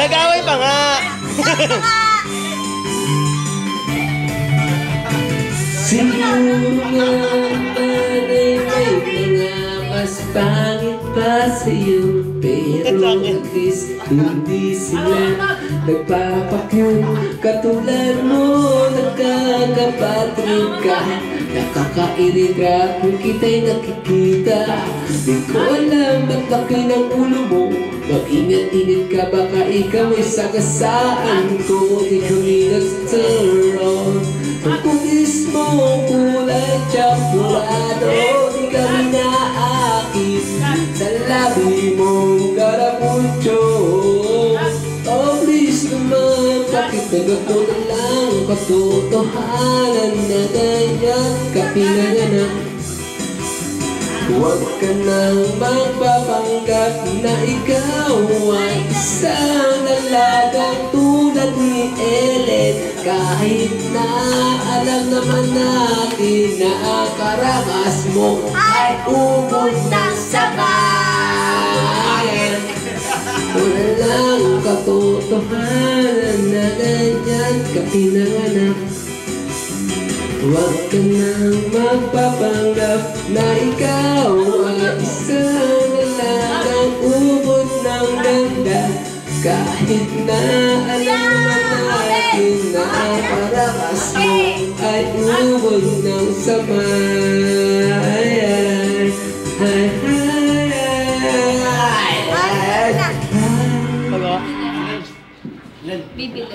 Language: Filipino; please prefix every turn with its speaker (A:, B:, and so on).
A: Nag-away pa nga.
B: Siguro nga nanay may mga mas pangit pa sa'yo, pero at least hindi sila nagpapakyun. Katulad mo, nagkakapatrick ka, nakakairig ka kung kita'y nakikita. Di ko alam ba't laki ng ulo mo, mag-ingat-ingat ka, baka ikaw ay sagasaan ko. Ikaw ay nagtaron ang kukis mo, kulay tsakurado. Di kami naakit sa labi mong karapucho. Oh please naman, bakit nagato na lang katotohanan na ganyan kapinanganak? Huwag ka nang magpapanggap na ikaw ay isang lalagang tulad ni Ellen. Kahit na alam naman natin na ang karakas mo ay ubod ng sabayan. Wala lang katotohanan na ganyan kapinanganak. Huwag ka nang magpapanggap na ikaw ay isang lalagang ubod ng ganda. Kahit na alam naman natin na ang karakas mo ay ubod ng sama.